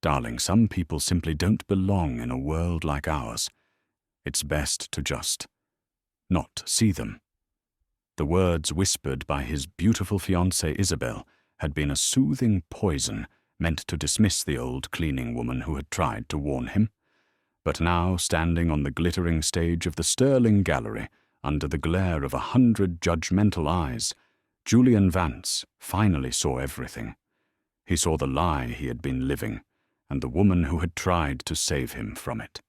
Darling, some people simply don't belong in a world like ours. It's best to just not see them." The words whispered by his beautiful fiancée Isabel had been a soothing poison meant to dismiss the old cleaning woman who had tried to warn him. But now, standing on the glittering stage of the Sterling Gallery, under the glare of 100 judgmental eyes, Julian Vance finally saw everything. He saw the lie he had been living, and the woman who had tried to save him from it.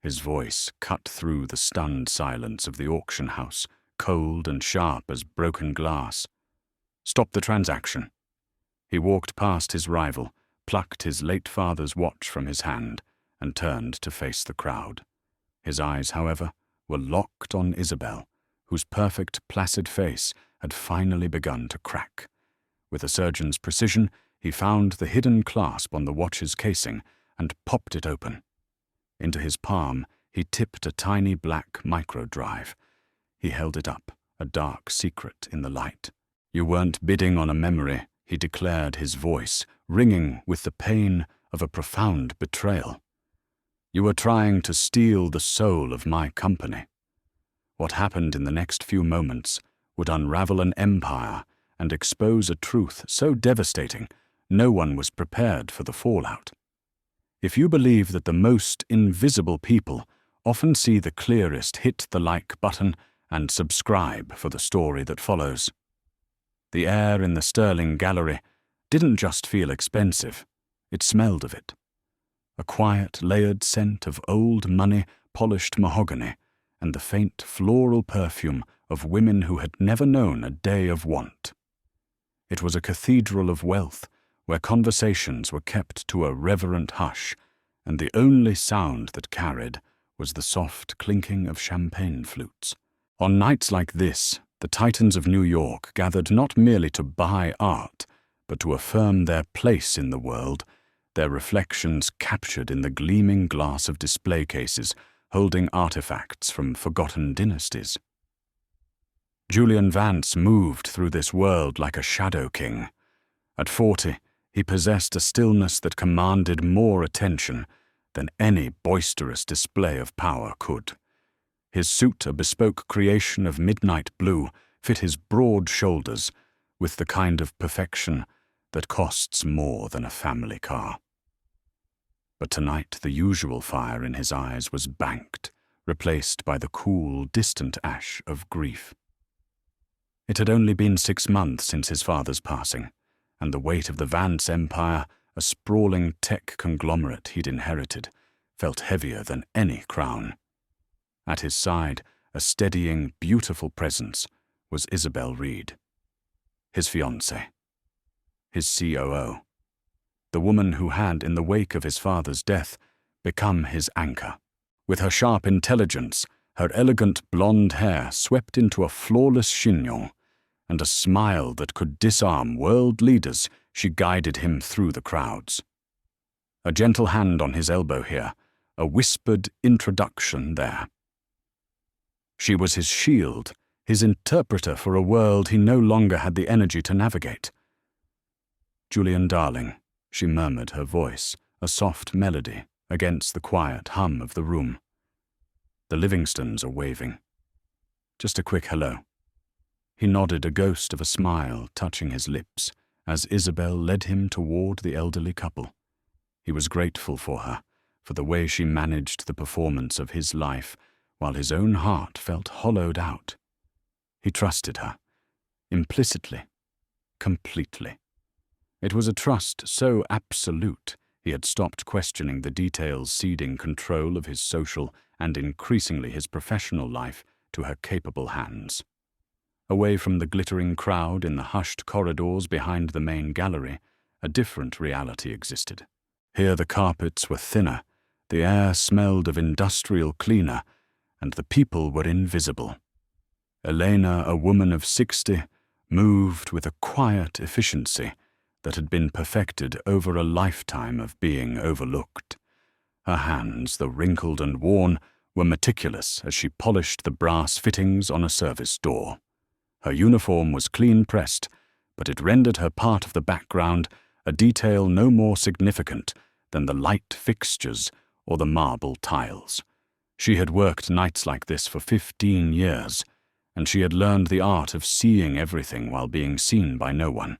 His voice cut through the stunned silence of the auction house, cold and sharp as broken glass. "Stop the transaction." He walked past his rival, plucked his late father's watch from his hand, and turned to face the crowd. His eyes, however, were locked on Isabel, whose perfect, placid face had finally begun to crack. With a surgeon's precision, he found the hidden clasp on the watch's casing and popped it open. Into his palm, he tipped a tiny black microdrive. He held it up, a dark secret in the light. "You weren't bidding on a memory," he declared, his voice ringing with the pain of a profound betrayal. "You were trying to steal the soul of my company." What happened in the next few moments would unravel an empire and expose a truth so devastating no one was prepared for the fallout. If you believe that the most invisible people often see the clearest, hit the like button and subscribe for the story that follows. The air in the Sterling Gallery didn't just feel expensive, it smelled of it. A quiet, layered scent of old money, polished mahogany, and the faint floral perfume of women who had never known a day of want. It was a cathedral of wealth, where conversations were kept to a reverent hush, and the only sound that carried was the soft clinking of champagne flutes. On nights like this, the titans of New York gathered not merely to buy art, but to affirm their place in the world, their reflections captured in the gleaming glass of display cases holding artifacts from forgotten dynasties. Julian Vance moved through this world like a shadow king. At 40, he possessed a stillness that commanded more attention than any boisterous display of power could. His suit, a bespoke creation of midnight blue, fit his broad shoulders with the kind of perfection that costs more than a family car. But tonight the usual fire in his eyes was banked, replaced by the cool, distant ash of grief. It had only been 6 months since his father's passing, and the weight of the Vance empire, a sprawling tech conglomerate he'd inherited, felt heavier than any crown. At his side, a steadying, beautiful presence, was Isabel Reed, his fiancée, his COO, the woman who had, in the wake of his father's death, become his anchor. With her sharp intelligence, her elegant blonde hair swept into a flawless chignon, and a smile that could disarm world leaders, she guided him through the crowds. A gentle hand on his elbow here, a whispered introduction there. She was his shield, his interpreter for a world he no longer had the energy to navigate. "Julian, darling," she murmured, her voice, a soft melody, against the quiet hum of the room. "The Livingstons are waving. Just a quick hello." He nodded, a ghost of a smile touching his lips, as Isabel led him toward the elderly couple. He was grateful for her, for the way she managed the performance of his life, while his own heart felt hollowed out. He trusted her, implicitly, completely. It was a trust so absolute he had stopped questioning the details ceding control of his social and increasingly his professional life to her capable hands. Away from the glittering crowd in the hushed corridors behind the main gallery, a different reality existed. Here the carpets were thinner, the air smelled of industrial cleaner, and the people were invisible. Elena, a woman of 60, moved with a quiet efficiency that had been perfected over a lifetime of being overlooked. Her hands, though wrinkled and worn, were meticulous as she polished the brass fittings on a service door. Her uniform was clean-pressed, but it rendered her part of the background, a detail no more significant than the light fixtures or the marble tiles. She had worked nights like this for 15 years, and she had learned the art of seeing everything while being seen by no one.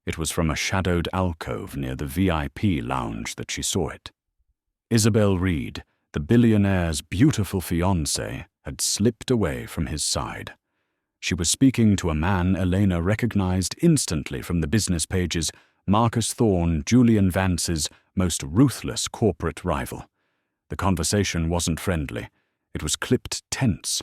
It was from a shadowed alcove near the VIP lounge that she saw it. Isabel Reed, the billionaire's beautiful fiancée, had slipped away from his side. She was speaking to a man Elena recognized instantly from the business pages, Marcus Thorne, Julian Vance's most ruthless corporate rival. The conversation wasn't friendly. It was clipped tense.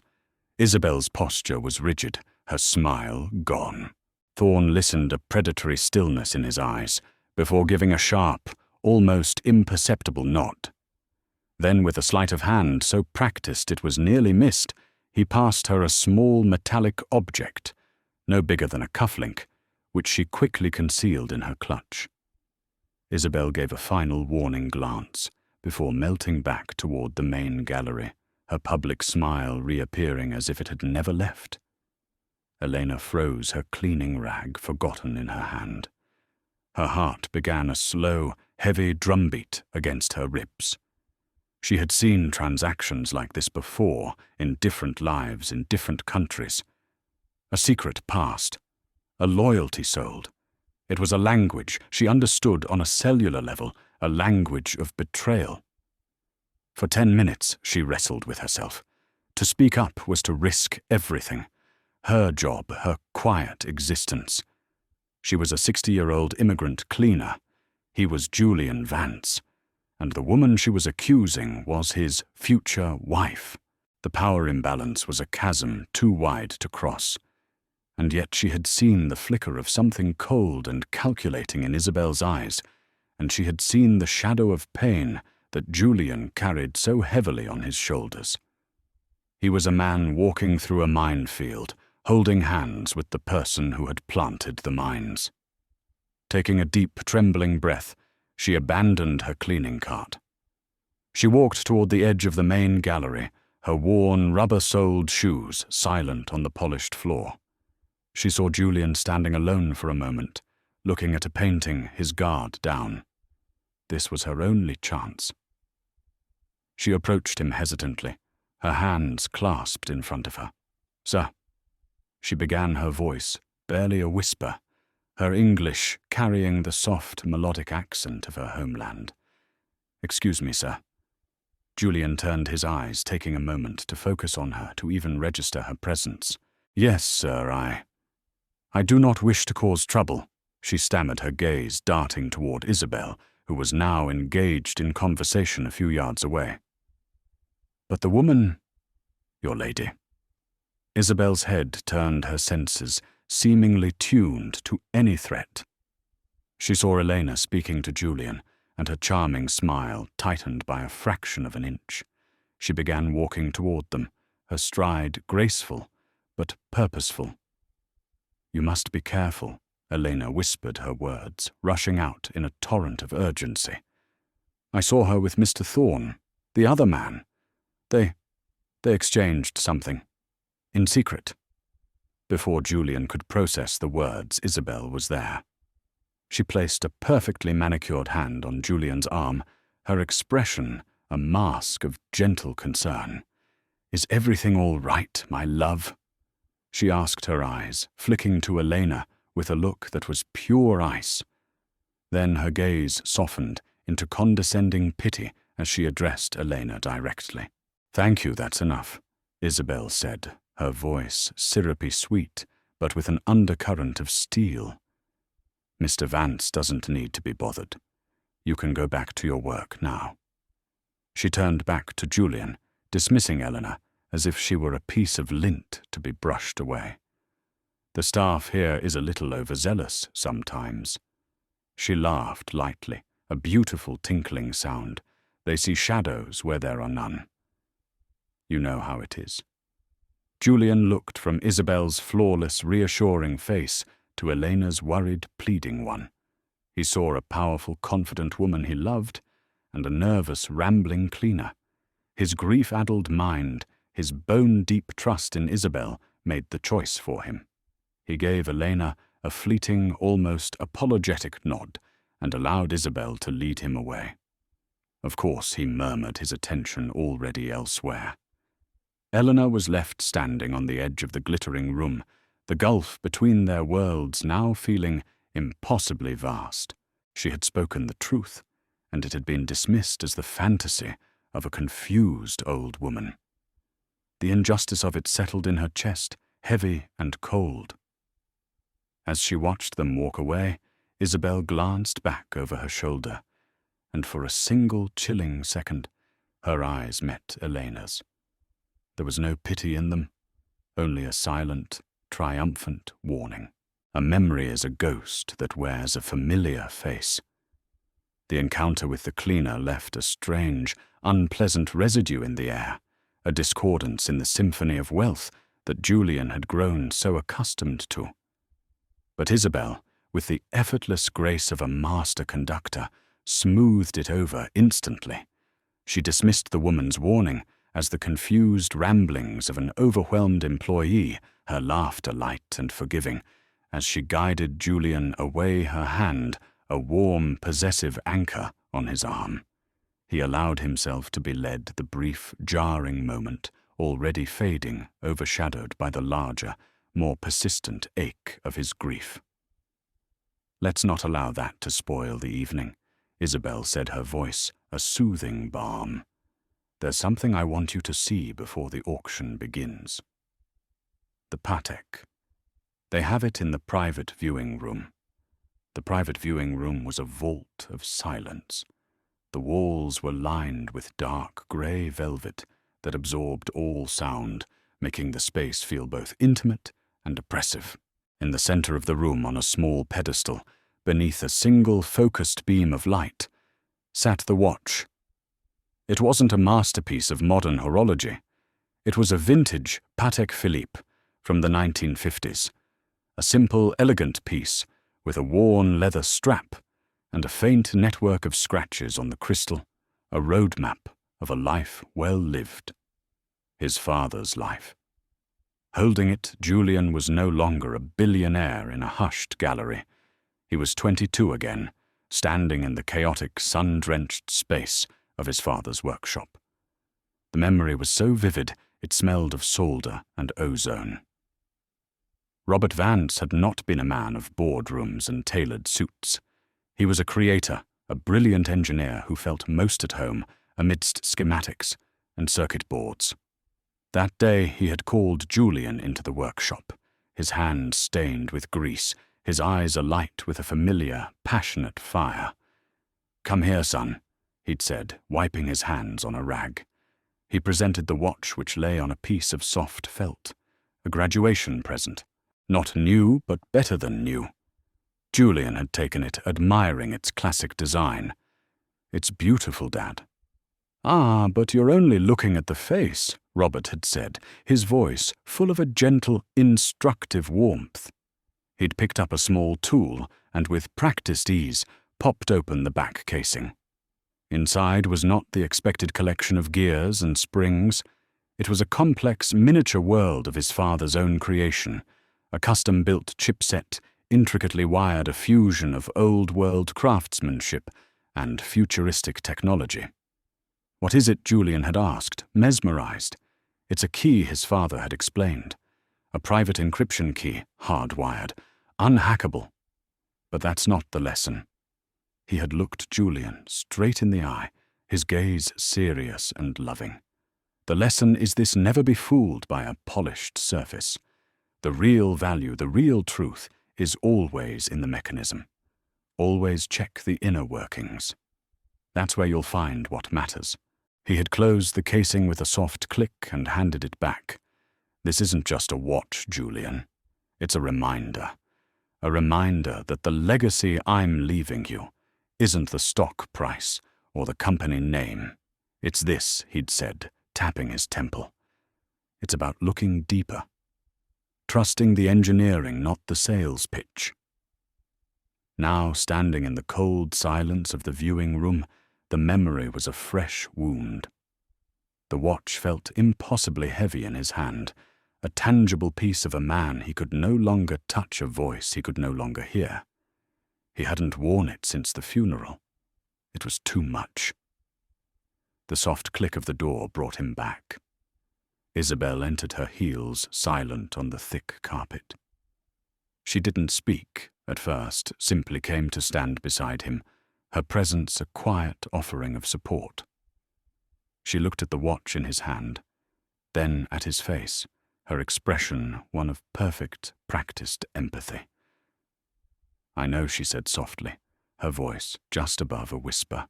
Isabel's posture was rigid, her smile gone. Thorne listened, a predatory stillness in his eyes, before giving a sharp, almost imperceptible nod. Then, with a sleight of hand so practiced it was nearly missed, he passed her a small metallic object, no bigger than a cufflink, which she quickly concealed in her clutch. Isabel gave a final warning glance, before melting back toward the main gallery, her public smile reappearing as if it had never left. Elena froze, her cleaning rag forgotten in her hand. Her heart began a slow, heavy drumbeat against her ribs. She had seen transactions like this before, in different lives, in different countries. A secret passed, a loyalty sold. It was a language she understood on a cellular level, a language of betrayal. For 10 minutes she wrestled with herself. To speak up was to risk everything. Her job, her quiet existence. She was a 60-year-old immigrant cleaner. He was Julian Vance. And the woman she was accusing was his future wife. The power imbalance was a chasm too wide to cross. And yet she had seen the flicker of something cold and calculating in Isabel's eyes, and she had seen the shadow of pain that Julian carried so heavily on his shoulders. He was a man walking through a minefield, holding hands with the person who had planted the mines. Taking a deep, trembling breath, she abandoned her cleaning cart. She walked toward the edge of the main gallery, her worn, rubber-soled shoes silent on the polished floor. She saw Julian standing alone for a moment, looking at a painting, his guard down. This was her only chance. She approached him hesitantly, her hands clasped in front of her. "Sir," she began, her voice barely a whisper, her English carrying the soft, melodic accent of her homeland. "Excuse me, sir." Julian turned his eyes, taking a moment to focus on her, to even register her presence. "Yes, sir, I do not wish to cause trouble," she stammered, her gaze darting toward Isabel, who was now engaged in conversation a few yards away. "But the woman, your lady." Isabel's head turned, her senses seemingly tuned to any threat. She saw Elena speaking to Julian, and her charming smile tightened by a fraction of an inch. She began walking toward them, her stride graceful but purposeful. "You must be careful," Elena whispered her words, rushing out in a torrent of urgency. "I saw her with Mr. Thorne, the other man. They exchanged something. In secret." Before Julian could process the words, Isabel was there. She placed a perfectly manicured hand on Julian's arm, her expression a mask of gentle concern. "Is everything all right, my love?" she asked, her eyes flicking to Elena with a look that was pure ice. Then her gaze softened into condescending pity as she addressed Elena directly. "Thank you, that's enough," Isabel said, her voice syrupy sweet, but with an undercurrent of steel. "Mr. Vance doesn't need to be bothered. You can go back to your work now." She turned back to Julian, dismissing Eleanor as if she were a piece of lint to be brushed away. "The staff here is a little overzealous sometimes." She laughed lightly, a beautiful tinkling sound. "They see shadows where there are none. You know how it is." Julian looked from Isabel's flawless, reassuring face to Elena's worried, pleading one. He saw a powerful, confident woman he loved, and a nervous, rambling cleaner. His grief-addled mind, his bone-deep trust in Isabel, made the choice for him. He gave Elena a fleeting, almost apologetic nod, and allowed Isabel to lead him away. Of course, he murmured, his attention already elsewhere. Eleanor was left standing on the edge of the glittering room, the gulf between their worlds now feeling impossibly vast. She had spoken the truth, and it had been dismissed as the fantasy of a confused old woman. The injustice of it settled in her chest, heavy and cold. As she watched them walk away, Isabel glanced back over her shoulder, and for a single chilling second, her eyes met Elena's. There was no pity in them, only a silent, triumphant warning. A memory is a ghost that wears a familiar face. The encounter with the cleaner left a strange, unpleasant residue in the air, a discordance in the symphony of wealth that Julian had grown so accustomed to. But Isabel, with the effortless grace of a master conductor, smoothed it over instantly. She dismissed the woman's warning as the confused ramblings of an overwhelmed employee, her laughter light and forgiving, as she guided Julian away, her hand, a warm, possessive anchor on his arm. He allowed himself to be led the brief, jarring moment, already fading, overshadowed by the larger, more persistent ache of his grief. "Let's not allow that to spoil the evening," Isabel said, her voice a soothing balm. "There's something I want you to see before the auction begins." The Patek. They have it in the private viewing room. The private viewing room was a vault of silence. The walls were lined with dark grey velvet that absorbed all sound, making the space feel both intimate and oppressive. In the center of the room, on a small pedestal, beneath a single focused beam of light, sat the watch. It wasn't a masterpiece of modern horology. It was a vintage Patek Philippe from the 1950s, a simple, elegant piece with a worn leather strap and a faint network of scratches on the crystal, a roadmap of a life well lived. His father's life. Holding it, Julian was no longer a billionaire in a hushed gallery. He was 22 again, standing in the chaotic, sun-drenched space of his father's workshop. The memory was so vivid, it smelled of solder and ozone. Robert Vance had not been a man of boardrooms and tailored suits. He was a creator, a brilliant engineer who felt most at home amidst schematics and circuit boards. That day he had called Julian into the workshop, his hands stained with grease, his eyes alight with a familiar, passionate fire. "Come here, son," he'd said, wiping his hands on a rag. He presented the watch, which lay on a piece of soft felt, a graduation present. Not new, but better than new. Julian had taken it, admiring its classic design. "It's beautiful, Dad." "Ah, but you're only looking at the face," Robert had said, his voice full of a gentle, instructive warmth. He'd picked up a small tool and, with practiced ease, popped open the back casing. Inside was not the expected collection of gears and springs. It was a complex, miniature world of his father's own creation, a custom-built chipset, intricately wired, a fusion of old-world craftsmanship and futuristic technology. "What is it?" Julian had asked, mesmerized. "It's a key," his father had explained. "A private encryption key, hardwired, unhackable." But that's not the lesson. He had looked Julian straight in the eye, his gaze serious and loving. "The lesson is this: never be fooled by a polished surface. The real value, the real truth, is always in the mechanism. Always check the inner workings. That's where you'll find what matters." He had closed the casing with a soft click and handed it back. "This isn't just a watch, Julian. It's a reminder. A reminder that the legacy I'm leaving you isn't the stock price or the company name. It's this," he'd said, tapping his temple. "It's about looking deeper. Trusting the engineering, not the sales pitch." Now, standing in the cold silence of the viewing room, the memory was a fresh wound. The watch felt impossibly heavy in his hand, a tangible piece of a man he could no longer touch, a voice he could no longer hear. He hadn't worn it since the funeral. It was too much. The soft click of the door brought him back. Isabel entered, her heels silent on the thick carpet. She didn't speak at first, simply came to stand beside him, her presence a quiet offering of support. She looked at the watch in his hand, then at his face, her expression one of perfect, practiced empathy. "I know," she said softly, her voice just above a whisper.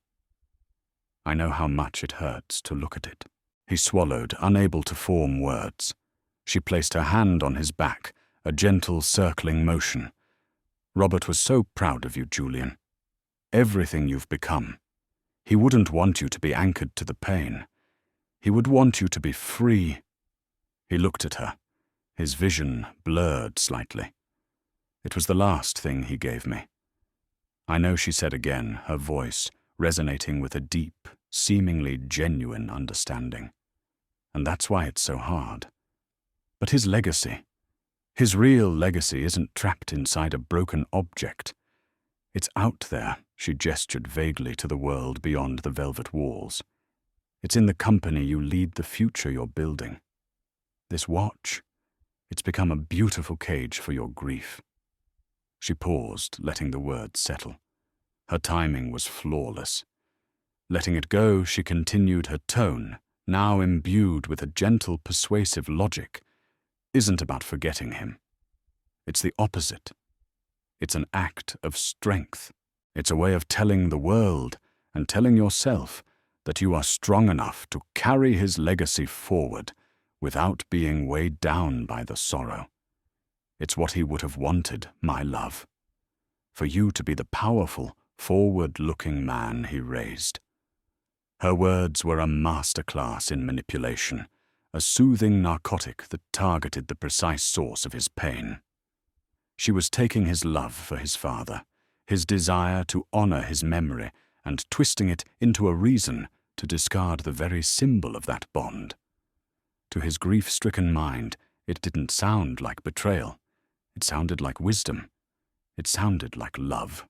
"I know how much it hurts to look at it." He swallowed, unable to form words. She placed her hand on his back, a gentle circling motion. "Robert was so proud of you, Julian. Everything you've become. He wouldn't want you to be anchored to the pain. He would want you to be free." He looked at her, his vision blurred slightly. "It was the last thing he gave me." "I know," she said again, her voice resonating with a deep, seemingly genuine understanding. "And that's why it's so hard. But his legacy, his real legacy, isn't trapped inside a broken object. It's out there," she gestured vaguely to the world beyond the velvet walls. "It's in the company you lead, the future you're building. This watch, it's become a beautiful cage for your grief." She paused, letting the words settle. Her timing was flawless. Letting it go, she continued, her tone, now imbued with a gentle, persuasive logic, "Isn't about forgetting him. It's the opposite. It's an act of strength. It's a way of telling the world and telling yourself that you are strong enough to carry his legacy forward without being weighed down by the sorrow. It's what he would have wanted, my love. For you to be the powerful, forward-looking man he raised." Her words were a masterclass in manipulation, a soothing narcotic that targeted the precise source of his pain. She was taking his love for his father, his desire to honor his memory, and twisting it into a reason to discard the very symbol of that bond. To his grief-stricken mind, it didn't sound like betrayal. It sounded like wisdom. It sounded like love.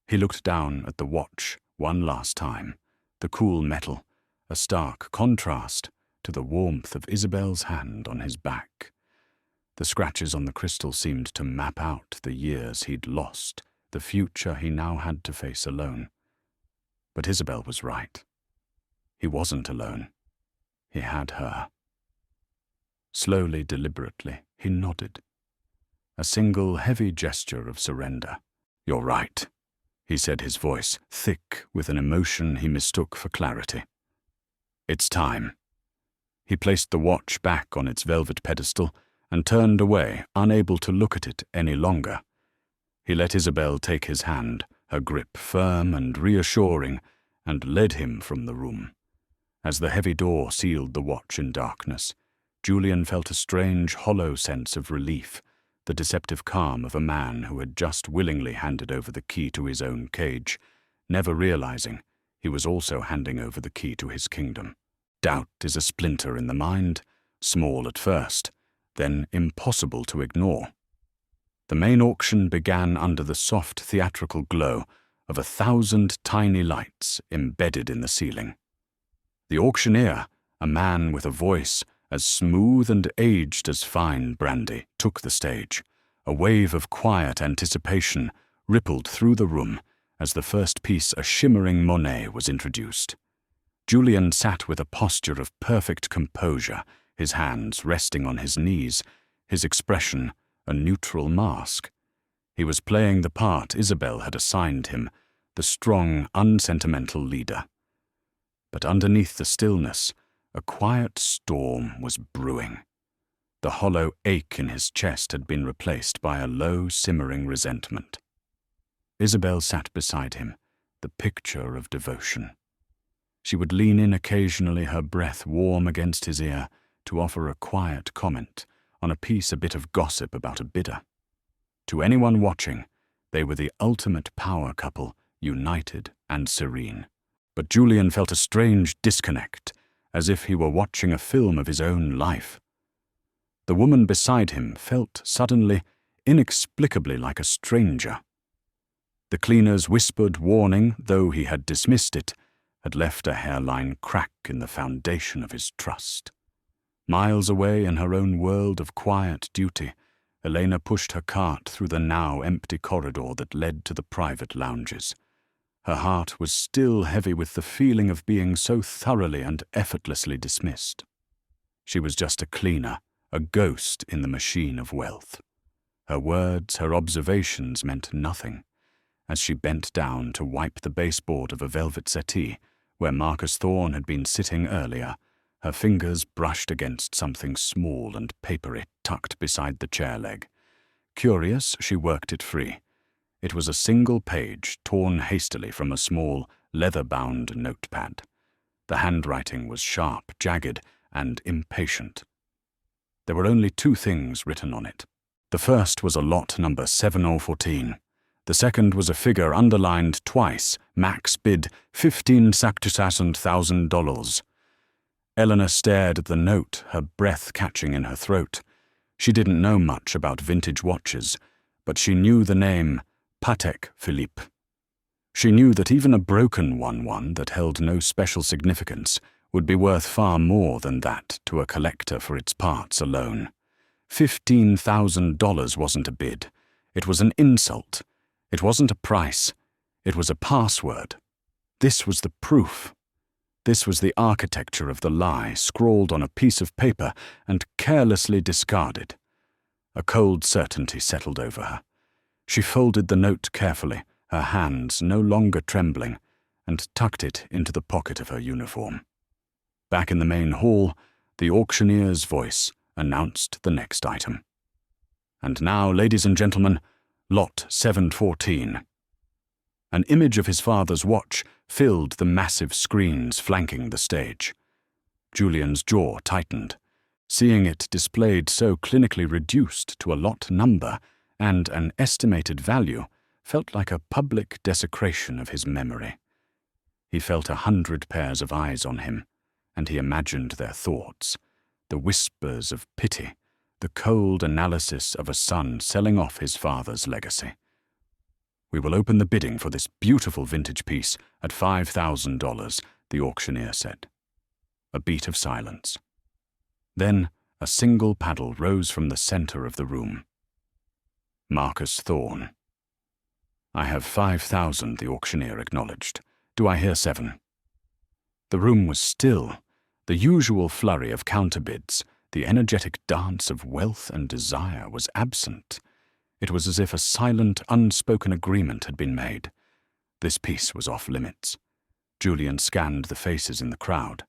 He looked down at the watch one last time, the cool metal, a stark contrast to the warmth of Isabel's hand on his back. The scratches on the crystal seemed to map out the years he'd lost, the future he now had to face alone. But Isabel was right. He wasn't alone. He had her. Slowly, deliberately, he nodded. A single heavy gesture of surrender. "You're right," he said, his voice thick with an emotion he mistook for clarity. "It's time." He placed the watch back on its velvet pedestal and turned away, unable to look at it any longer. He let Isabel take his hand, her grip firm and reassuring, and led him from the room. As the heavy door sealed the watch in darkness, Julian felt a strange, hollow sense of relief, the deceptive calm of a man who had just willingly handed over the key to his own cage, never realizing he was also handing over the key to his kingdom. Doubt is a splinter in the mind, small at first, then impossible to ignore. The main auction began under the soft theatrical glow of 1,000 tiny lights embedded in the ceiling. The auctioneer, a man with a voice as smooth and aged as fine brandy, took the stage. A wave of quiet anticipation rippled through the room as the first piece, a shimmering Monet, was introduced. Julian sat with a posture of perfect composure, his hands resting on his knees, his expression a neutral mask. He was playing the part Isabel had assigned him, the strong, unsentimental leader. But underneath the stillness, a quiet storm was brewing. The hollow ache in his chest had been replaced by a low, simmering resentment. Isabel sat beside him, the picture of devotion. She would lean in occasionally, her breath warm against his ear, to offer a quiet comment on a piece, a bit of gossip about a bidder. To anyone watching, they were the ultimate power couple, united and serene. But Julian felt a strange disconnect, as if he were watching a film of his own life. The woman beside him felt suddenly, inexplicably like a stranger. The cleaner's whispered warning, though he had dismissed it, had left a hairline crack in the foundation of his trust. Miles away in her own world of quiet duty, Elena pushed her cart through the now empty corridor that led to the private lounges. Her heart was still heavy with the feeling of being so thoroughly and effortlessly dismissed. She was just a cleaner, a ghost in the machine of wealth. Her words, her observations meant nothing. As she bent down to wipe the baseboard of a velvet settee, where Marcus Thorne had been sitting earlier, her fingers brushed against something small and papery tucked beside the chair leg. Curious, she worked it free. It was a single page torn hastily from a small, leather-bound notepad. The handwriting was sharp, jagged, and impatient. There were only 2 things written on it. The first was a lot number 7014. The second was a figure underlined twice, max bid $15,000. Eleanor stared at the note, her breath catching in her throat. She didn't know much about vintage watches, but she knew the name Patek Philippe. She knew that even a broken one that held no special significance would be worth far more than that to a collector for its parts alone. $15,000 wasn't a bid. It was an insult. It wasn't a price. It was a password. This was the proof. This was the architecture of the lie scrawled on a piece of paper and carelessly discarded. A cold certainty settled over her. She folded the note carefully, her hands no longer trembling, and tucked it into the pocket of her uniform. Back in the main hall, the auctioneer's voice announced the next item. And now, ladies and gentlemen, lot 714. An image of his father's watch filled the massive screens flanking the stage. Julian's jaw tightened. Seeing it displayed so clinically reduced to a lot number and an estimated value felt like a public desecration of his memory. He felt 100 pairs of eyes on him, and he imagined their thoughts, the whispers of pity, the cold analysis of a son selling off his father's legacy. "We will open the bidding for this beautiful vintage piece at $5,000, the auctioneer said. A beat of silence. Then a single paddle rose from the center of the room. Marcus Thorne. "I have 5,000, the auctioneer acknowledged. Do I hear 7? The room was still. The usual flurry of counterbids, the energetic dance of wealth and desire was absent. It was as if a silent, unspoken agreement had been made. This piece was off limits. Julian scanned the faces in the crowd.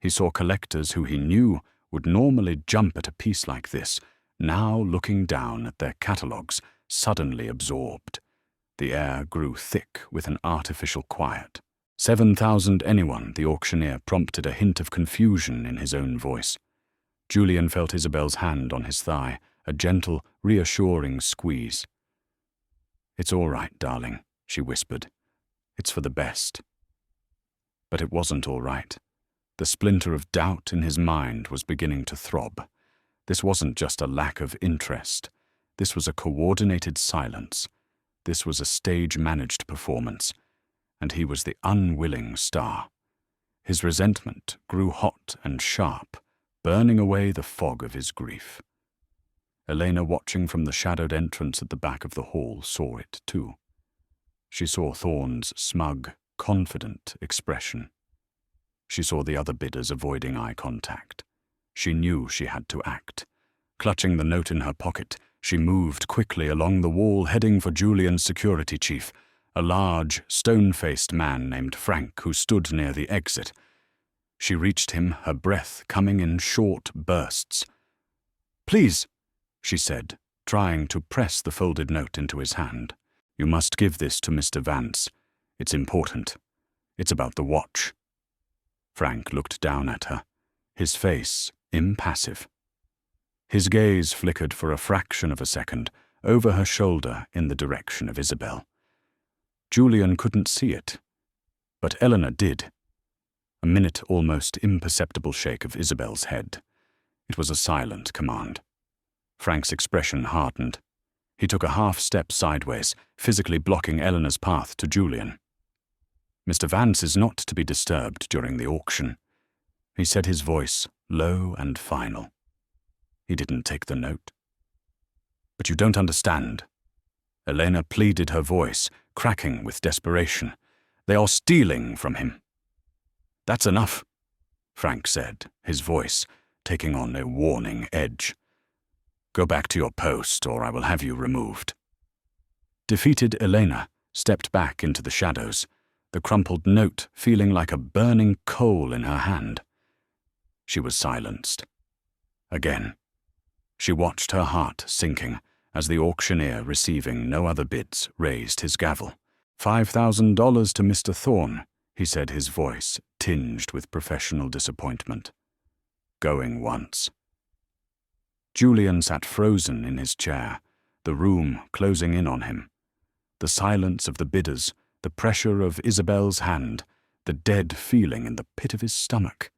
He saw collectors who he knew would normally jump at a piece like this, now looking down at their catalogues, suddenly absorbed. The air grew thick with an artificial quiet. 7,000 anyone, the auctioneer prompted, a hint of confusion in his own voice. Julian felt Isabel's hand on his thigh, a gentle, reassuring squeeze. "It's all right, darling," she whispered. "It's for the best." But it wasn't all right. The splinter of doubt in his mind was beginning to throb. This wasn't just a lack of interest. This was a coordinated silence. This was a stage-managed performance. And he was the unwilling star. His resentment grew hot and sharp, burning away the fog of his grief. Elena, watching from the shadowed entrance at the back of the hall, saw it too. She saw Thorne's smug, confident expression. She saw the other bidders avoiding eye contact. She knew she had to act. Clutching the note in her pocket, she moved quickly along the wall, heading for Julian's security chief, a large, stone-faced man named Frank who stood near the exit. She reached him, her breath coming in short bursts. "Please," she said, trying to press the folded note into his hand. "You must give this to Mr. Vance. It's important. It's about the watch." Frank looked down at her, his face impassive. His gaze flickered for a fraction of a second over her shoulder in the direction of Isabel. Julian couldn't see it, but Eleanor did. A minute almost imperceptible shake of Isabel's head. It was a silent command. Frank's expression hardened. He took a half-step sideways, physically blocking Eleanor's path to Julian. Mr. Vance is not to be disturbed during the auction, he said, his voice low and final. He didn't take the note. But you don't understand. Elena pleaded, her voice cracking with desperation. They are stealing from him. That's enough, Frank said, his voice taking on a warning edge. Go back to your post, or I will have you removed. Defeated Elena stepped back into the shadows, the crumpled note feeling like a burning coal in her hand. She was silenced. Again. She watched her heart sinking as the auctioneer, receiving no other bids, raised his gavel. $5,000 to Mr. Thorne, he said, his voice tinged with professional disappointment. Going once. Julian sat frozen in his chair, the room closing in on him. The silence of the bidders, the pressure of Isabel's hand, the dead feeling in the pit of his stomach.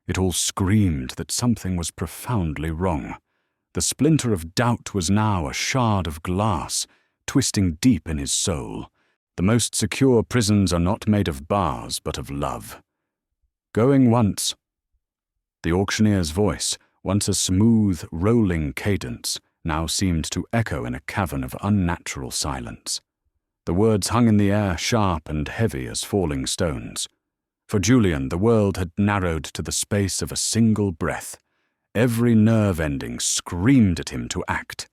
It all screamed that something was profoundly wrong. The splinter of doubt was now a shard of glass, twisting deep in his soul. The most secure prisons are not made of bars, but of love. Going once. The auctioneer's voice, once a smooth, rolling cadence, now seemed to echo in a cavern of unnatural silence. The words hung in the air, sharp and heavy as falling stones. For Julian, the world had narrowed to the space of a single breath. Every nerve ending screamed at him to act.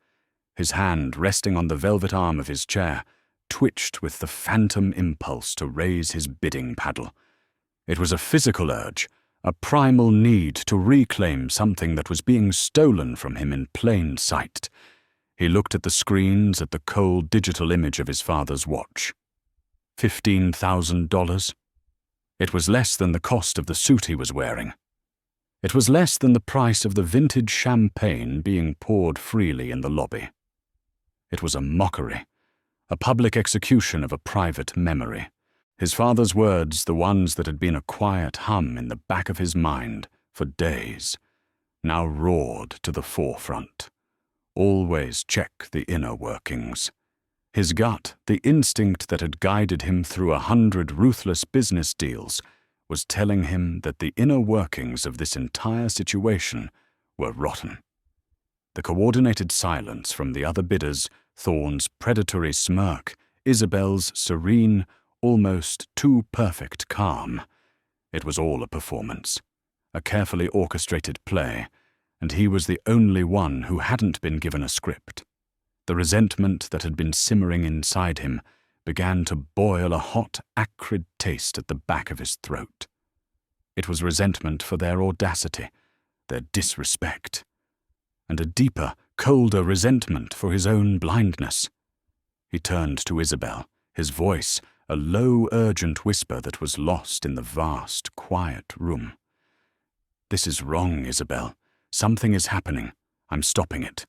His hand, resting on the velvet arm of his chair, twitched with the phantom impulse to raise his bidding paddle. It was a physical urge, a primal need to reclaim something that was being stolen from him in plain sight. He looked at the screens, at the cold digital image of his father's watch. $15,000. It was less than the cost of the suit he was wearing. It was less than the price of the vintage champagne being poured freely in the lobby. It was a mockery, a public execution of a private memory. His father's words, the ones that had been a quiet hum in the back of his mind for days, now roared to the forefront. Always check the inner workings. His gut, the instinct that had guided him through 100 ruthless business deals, was telling him that the inner workings of this entire situation were rotten. The coordinated silence from the other bidders, Thorne's predatory smirk, Isabel's serene, almost too perfect calm. It was all a performance, a carefully orchestrated play, and he was the only one who hadn't been given a script. The resentment that had been simmering inside him began to boil a hot, acrid taste at the back of his throat. It was resentment for their audacity, their disrespect, and a deeper, colder resentment for his own blindness. He turned to Isabel, his voice a low, urgent whisper that was lost in the vast, quiet room. "This is wrong, Isabel. Something is happening. I'm stopping it."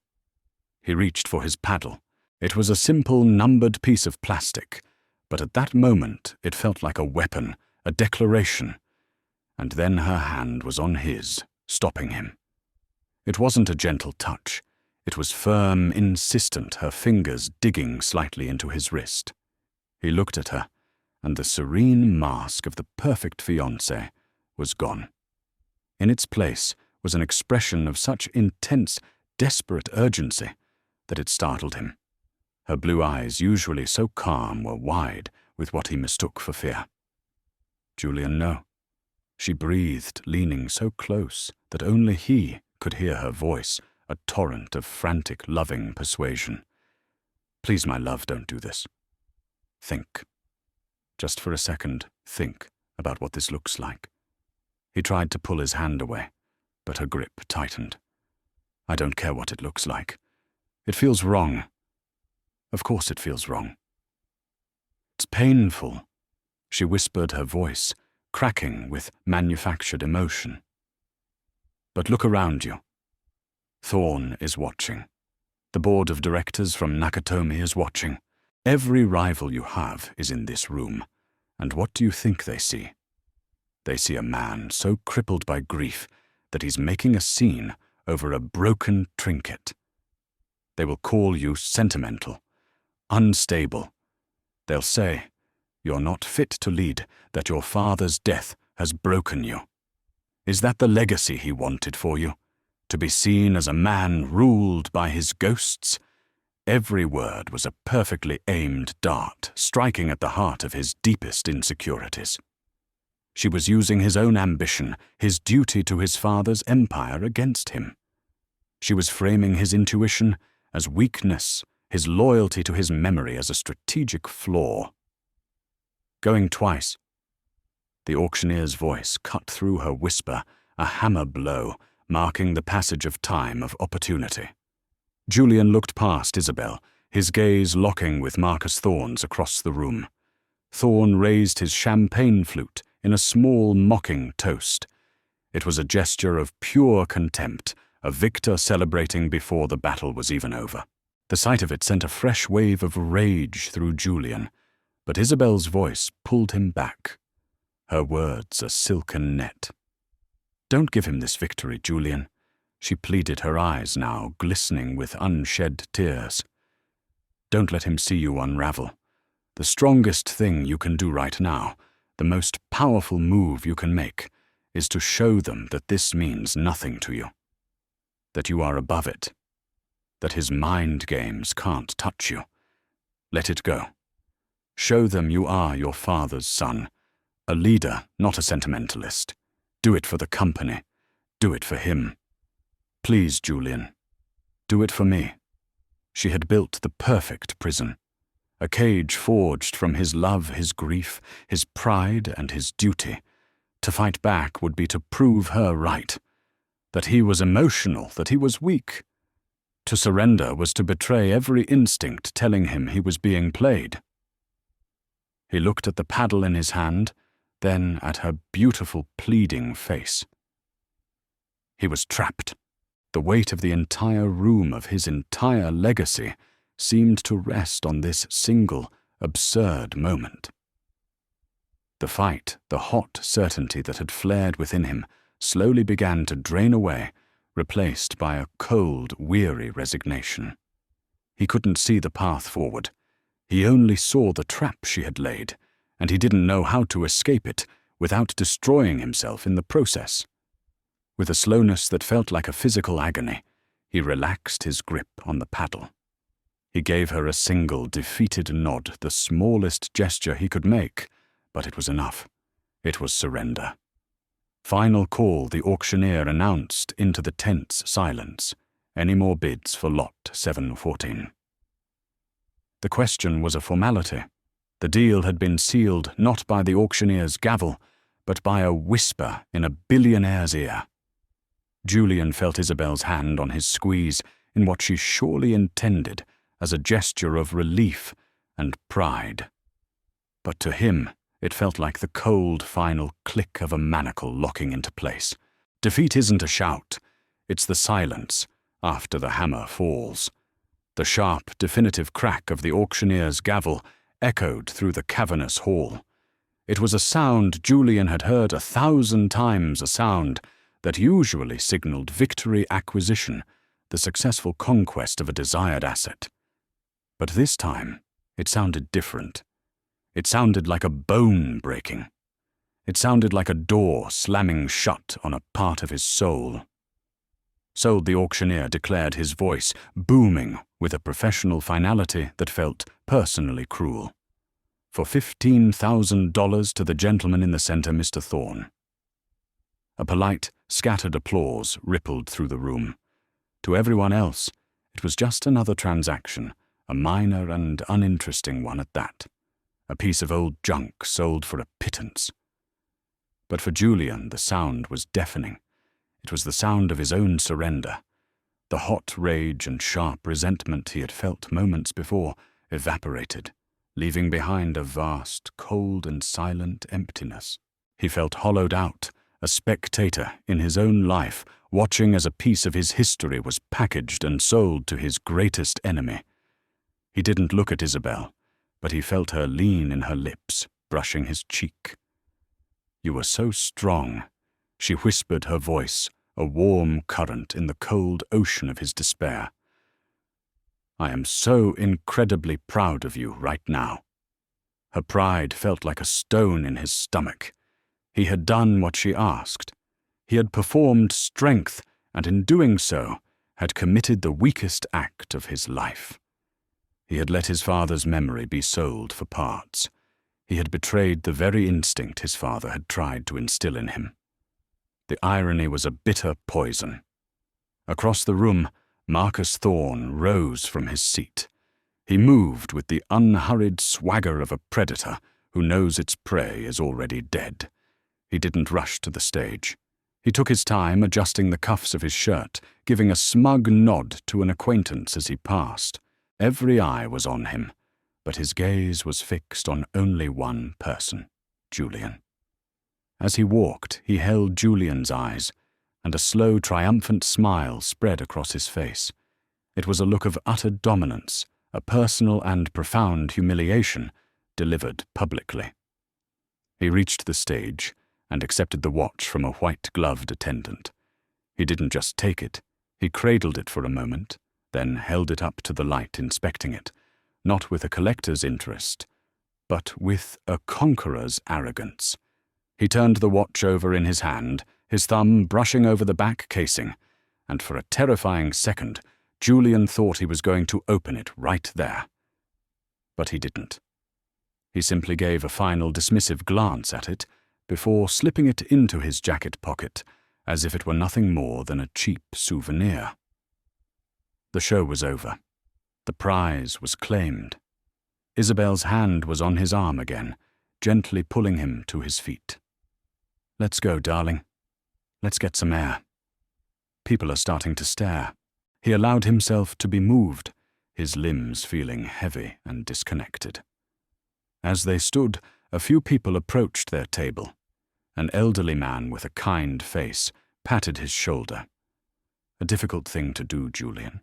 He reached for his paddle. It was a simple, numbered piece of plastic, but at that moment it felt like a weapon, a declaration. And then her hand was on his, stopping him. It wasn't a gentle touch. It was firm, insistent, her fingers digging slightly into his wrist. He looked at her, and the serene mask of the perfect fiancée was gone. In its place was an expression of such intense, desperate urgency that it startled him. Her blue eyes, usually so calm, were wide with what he mistook for fear. "Julian, no." She breathed, leaning so close that only he could hear her voice, a torrent of frantic, loving persuasion. "Please, my love, don't do this. Think. Just for a second, think about what this looks like." He tried to pull his hand away, but her grip tightened. "I don't care what it looks like. It feels wrong. Of course it feels wrong. It's painful," she whispered, her voice cracking with manufactured emotion. "But look around you. Thorne is watching. The board of directors from Nakatomi is watching. Every rival you have is in this room. And what do you think they see? They see a man so crippled by grief that he's making a scene over a broken trinket. They will call you sentimental, unstable. They'll say, You're not fit to lead, that your father's death has broken you. Is that the legacy he wanted for you? To be seen as a man ruled by his ghosts? Every word was a perfectly aimed dart, striking at the heart of his deepest insecurities. She was using his own ambition, his duty to his father's empire against him. She was framing his intuition as weakness, his loyalty to his memory as a strategic flaw. Going twice. The auctioneer's voice cut through her whisper, a hammer blow, marking the passage of time, of opportunity. Julian looked past Isabel, his gaze locking with Marcus Thorne's across the room. Thorne raised his champagne flute in a small, mocking toast. It was a gesture of pure contempt, a victor celebrating before the battle was even over. The sight of it sent a fresh wave of rage through Julian, but Isabel's voice pulled him back, her words a silken net. "Don't give him this victory, Julian," she pleaded, her eyes now glistening with unshed tears. "Don't let him see you unravel. The strongest thing you can do right now, the most powerful move you can make, is to show them that this means nothing to you, that you are above it, that his mind games can't touch you. Let it go. Show them you are your father's son, a leader, not a sentimentalist. Do it for the company. Do it for him. Please, Julian, do it for me." She had built the perfect prison, a cage forged from his love, his grief, his pride, and his duty. To fight back would be to prove her right, that he was emotional, that he was weak. To surrender was to betray every instinct telling him he was being played. He looked at the paddle in his hand, then at her beautiful, pleading face. He was trapped. The weight of the entire room, of his entire legacy, seemed to rest on this single, absurd moment. The fight, the hot certainty that had flared within him, slowly began to drain away, replaced by a cold, weary resignation. He couldn't see the path forward. He only saw the trap she had laid, and he didn't know how to escape it without destroying himself in the process. With a slowness that felt like a physical agony, he relaxed his grip on the paddle. He gave her a single, defeated nod, the smallest gesture he could make, but it was enough. It was surrender. "Final call," the auctioneer announced into the tense silence. "Any more bids for lot 714?" The question was a formality. The deal had been sealed not by the auctioneer's gavel, but by a whisper in a billionaire's ear. Julian felt Isabel's hand on his squeeze in what she surely intended as a gesture of relief and pride. But to him, it felt like the cold, final click of a manacle locking into place. Defeat isn't a shout. It's the silence after the hammer falls. The sharp, definitive crack of the auctioneer's gavel echoed through the cavernous hall. It was a sound Julian had heard 1,000 times, a sound that usually signaled victory, acquisition, the successful conquest of a desired asset. But this time, it sounded different. It sounded like a bone breaking. It sounded like a door slamming shut on a part of his soul. So the auctioneer declared, his voice booming with a professional finality that felt personally cruel. "For $15,000 to the gentleman in the center, Mr. Thorne." A polite, scattered applause rippled through the room. To everyone else, it was just another transaction, a minor and uninteresting one at that. A piece of old junk sold for a pittance. But for Julian, the sound was deafening. It was the sound of his own surrender. The hot rage and sharp resentment he had felt moments before evaporated, leaving behind a vast, cold and silent emptiness. He felt hollowed out, a spectator in his own life, watching as a piece of his history was packaged and sold to his greatest enemy. He didn't look at Isabel, but he felt her lean in her lips, brushing his cheek. "You were so strong," she whispered, her voice a warm current in the cold ocean of his despair. "I am so incredibly proud of you right now." Her pride felt like a stone in his stomach. He had done what she asked. He had performed strength, and in doing so, had committed the weakest act of his life. He had let his father's memory be sold for parts. He had betrayed the very instinct his father had tried to instill in him. The irony was a bitter poison. Across the room, Marcus Thorne rose from his seat. He moved with the unhurried swagger of a predator who knows its prey is already dead. He didn't rush to the stage. He took his time adjusting the cuffs of his shirt, giving a smug nod to an acquaintance as he passed. Every eye was on him, but his gaze was fixed on only one person, Julian. As he walked, he held Julian's eyes, and a slow, triumphant smile spread across his face. It was a look of utter dominance, a personal and profound humiliation, delivered publicly. He reached the stage and accepted the watch from a white-gloved attendant. He didn't just take it, he cradled it for a moment, then held it up to the light, inspecting it, not with a collector's interest, but with a conqueror's arrogance. He turned the watch over in his hand, his thumb brushing over the back casing, and for a terrifying second, Julian thought he was going to open it right there. But he didn't. He simply gave a final dismissive glance at it before slipping it into his jacket pocket, as if it were nothing more than a cheap souvenir. The show was over. The prize was claimed. Isabel's hand was on his arm again, gently pulling him to his feet. "Let's go, darling. Let's get some air." People are starting to stare. He allowed himself to be moved, his limbs feeling heavy and disconnected. As they stood, a few people approached their table. An elderly man with a kind face patted his shoulder. A difficult thing to do, Julian.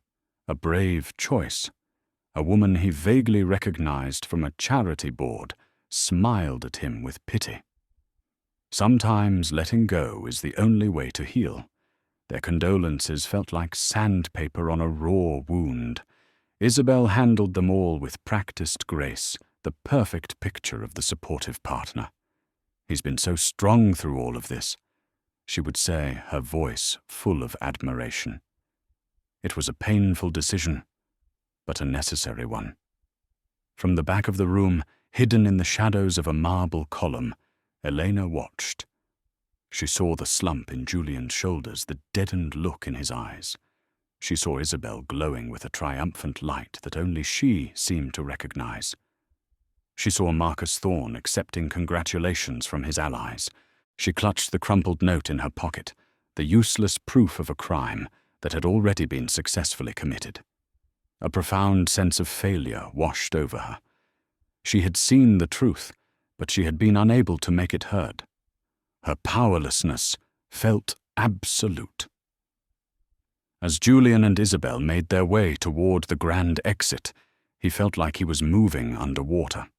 A brave choice. A woman he vaguely recognized from a charity board smiled at him with pity. Sometimes letting go is the only way to heal. Their condolences felt like sandpaper on a raw wound. Isabel handled them all with practiced grace, the perfect picture of the supportive partner. "He's been so strong through all of this," she would say, her voice full of admiration. It was a painful decision, but a necessary one. From the back of the room, hidden in the shadows of a marble column, Elena watched. She saw the slump in Julian's shoulders, the deadened look in his eyes. She saw Isabel glowing with a triumphant light that only she seemed to recognize. She saw Marcus Thorne accepting congratulations from his allies. She clutched the crumpled note in her pocket, the useless proof of a crime that had already been successfully committed. A profound sense of failure washed over her. She had seen the truth, but she had been unable to make it heard. Her powerlessness felt absolute. As Julian and Isabel made their way toward the grand exit, he felt like he was moving underwater.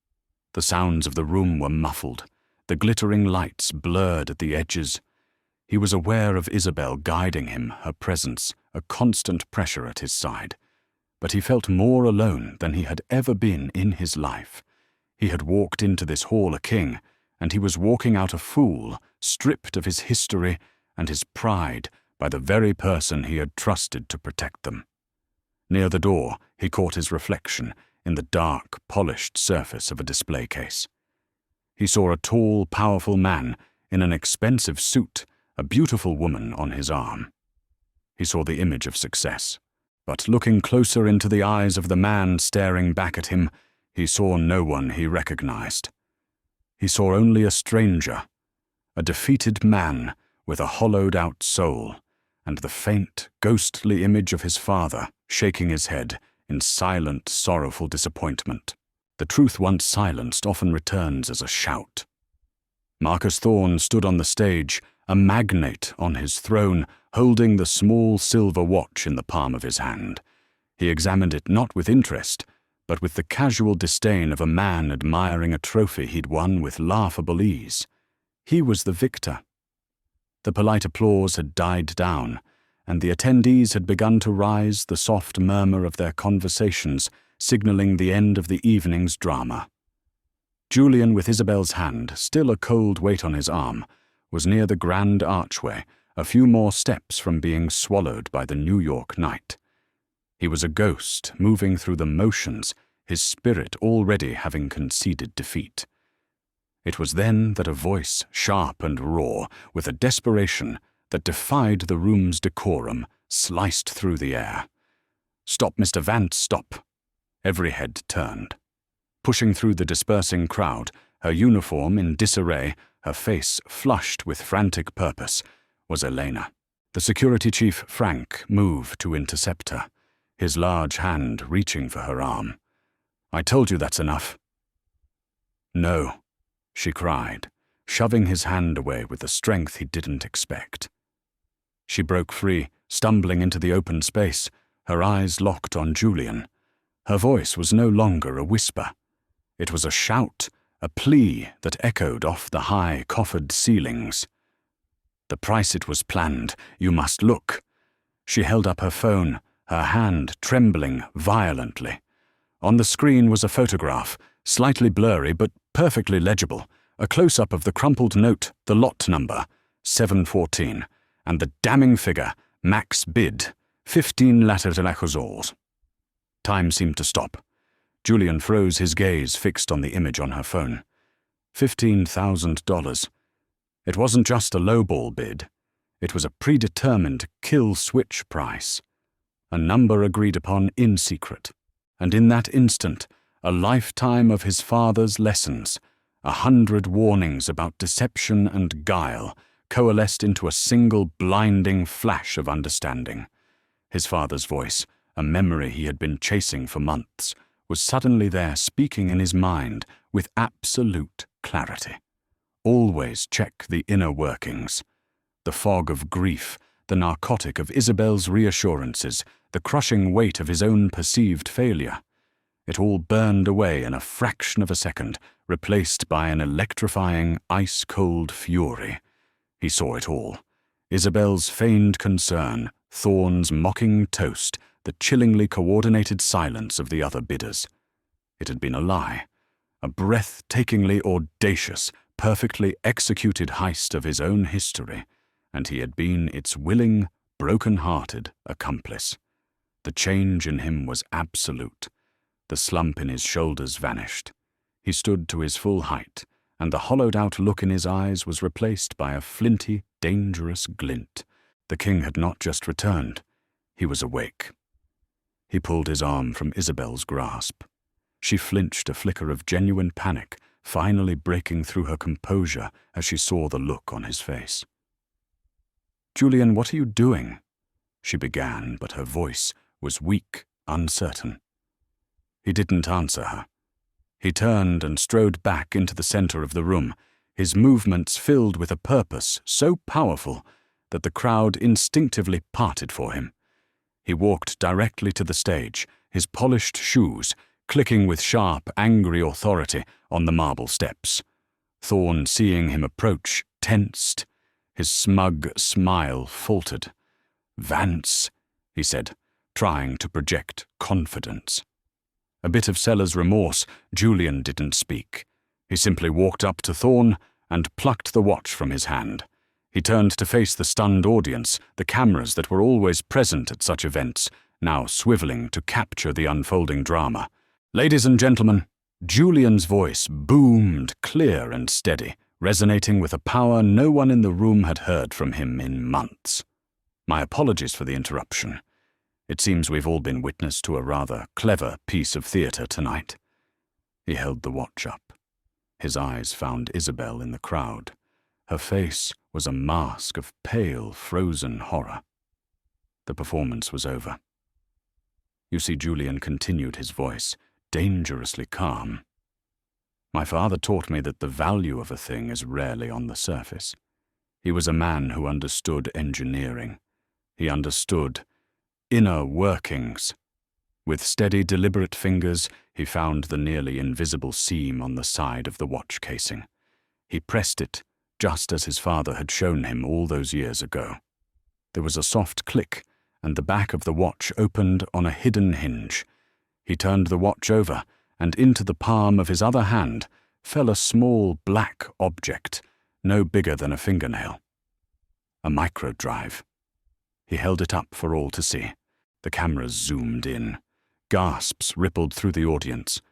The sounds of the room were muffled, the glittering lights blurred at the edges. He was aware of Isabel guiding him, her presence, a constant pressure at his side. But he felt more alone than he had ever been in his life. He had walked into this hall a king, and he was walking out a fool, stripped of his history and his pride by the very person he had trusted to protect them. Near the door, he caught his reflection in the dark, polished surface of a display case. He saw a tall, powerful man in an expensive suit, a beautiful woman on his arm. He saw the image of success, but looking closer into the eyes of the man staring back at him, he saw no one he recognized. He saw only a stranger, a defeated man with a hollowed-out soul, and the faint, ghostly image of his father shaking his head in silent, sorrowful disappointment. The truth once silenced often returns as a shout. Marcus Thorne stood on the stage, a magnate on his throne, holding the small silver watch in the palm of his hand. He examined it not with interest, but with the casual disdain of a man admiring a trophy he'd won with laughable ease. He was the victor. The polite applause had died down, and the attendees had begun to rise, the soft murmur of their conversations signaling the end of the evening's drama. Julian, with Isabel's hand still a cold weight on his arm, was near the grand archway, a few more steps from being swallowed by the New York night. He was a ghost moving through the motions, his spirit already having conceded defeat. It was then that a voice, sharp and raw, with a desperation that defied the room's decorum, sliced through the air. "Stop, Mr. Vance, stop!" Every head turned. Pushing through the dispersing crowd, her uniform in disarray, her face flushed with frantic purpose, was Elena. The security chief, Frank, moved to intercept her, his large hand reaching for her arm. "I told you that's enough." "No," she cried, shoving his hand away with a strength he didn't expect. She broke free, stumbling into the open space, her eyes locked on Julian. Her voice was no longer a whisper. It was a shout, a plea that echoed off the high, coffered ceilings. "The price it was planned, you must look." She held up her phone, her hand trembling violently. On the screen was a photograph, slightly blurry but perfectly legible, a close-up of the crumpled note, the lot number, 714, and the damning figure, max bid, 15 lettres de la Chazors. Time seemed to stop. Julian froze, his gaze fixed on the image on her phone. $15,000. It wasn't just a lowball bid. It was a predetermined kill-switch price. A number agreed upon in secret. And in that instant, a lifetime of his father's lessons, 100 warnings about deception and guile, coalesced into a single blinding flash of understanding. His father's voice, a memory he had been chasing for months, was suddenly there speaking in his mind with absolute clarity. Always check the inner workings. The fog of grief, the narcotic of Isabel's reassurances, the crushing weight of his own perceived failure. It all burned away in a fraction of a second, replaced by an electrifying, ice-cold fury. He saw it all. Isabel's feigned concern, Thorne's mocking toast, the chillingly coordinated silence of the other bidders. It had been a lie, a breathtakingly audacious, perfectly executed heist of his own history, and he had been its willing, broken-hearted accomplice. The change in him was absolute. The slump in his shoulders vanished. He stood to his full height, and the hollowed-out look in his eyes was replaced by a flinty, dangerous glint. The king had not just returned. He was awake. He pulled his arm from Isabel's grasp. She flinched, a flicker of genuine panic, finally breaking through her composure as she saw the look on his face. "Julian, what are you doing?" she began, but her voice was weak, uncertain. He didn't answer her. He turned and strode back into the center of the room, his movements filled with a purpose so powerful that the crowd instinctively parted for him. He walked directly to the stage, his polished shoes clicking with sharp, angry authority on the marble steps. Thorne, seeing him approach, tensed. His smug smile faltered. "Vance," he said, trying to project confidence. A bit of seller's remorse, Julian didn't speak. He simply walked up to Thorne and plucked the watch from his hand. He turned to face the stunned audience, the cameras that were always present at such events, now swiveling to capture the unfolding drama. "Ladies and gentlemen," Julian's voice boomed clear and steady, resonating with a power no one in the room had heard from him in months. "My apologies for the interruption. It seems we've all been witness to a rather clever piece of theatre tonight." He held the watch up. His eyes found Isabel in the crowd. Her face was a mask of pale, frozen horror. The performance was over. You see, Julian continued, his voice dangerously calm. "My father taught me that the value of a thing is rarely on the surface. He was a man who understood engineering. He understood inner workings. With steady, deliberate fingers, he found the nearly invisible seam on the side of the watch casing. He pressed it, just as his father had shown him all those years ago. There was a soft click, and the back of the watch opened on a hidden hinge. He turned the watch over, and into the palm of his other hand fell a small black object, no bigger than a fingernail. A microdrive. He held it up for all to see. The cameras zoomed in. Gasps rippled through the audience.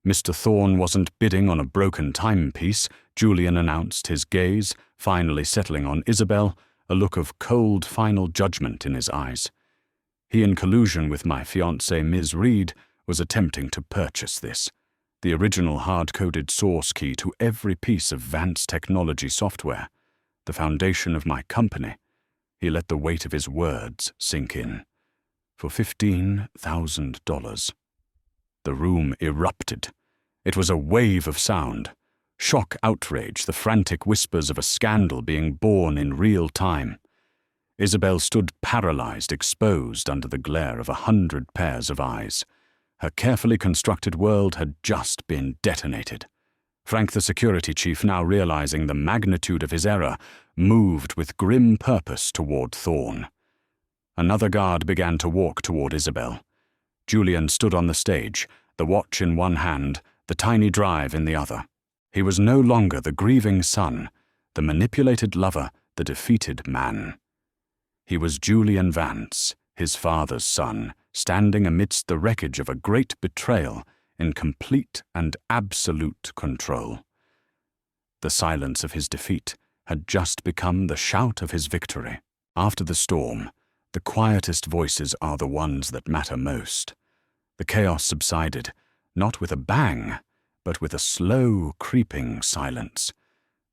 Mr. Thorne wasn't bidding on a broken timepiece. Julian announced, his gaze finally settling on Isabel, a look of cold final judgment in his eyes. He, in collusion with my fiancée, Ms. Reed, was attempting to purchase this, the original hard-coded source key to every piece of Vance technology software, the foundation of my company. He let the weight of his words sink in. For $15,000. The room erupted. It was a wave of sound. Shock, outrage, the frantic whispers of a scandal being born in real time. Isabel stood paralyzed, exposed under the glare of 100 pairs of eyes. Her carefully constructed world had just been detonated. Frank, the security chief, now realizing the magnitude of his error, moved with grim purpose toward Thorne. Another guard began to walk toward Isabel. Julian stood on the stage, the watch in one hand, the tiny drive in the other. He was no longer the grieving son, the manipulated lover, the defeated man. He was Julian Vance, his father's son, standing amidst the wreckage of a great betrayal, in complete and absolute control. The silence of his defeat had just become the shout of his victory. After the storm, the quietest voices are the ones that matter most. The chaos subsided, not with a bang, but with a slow, creeping silence.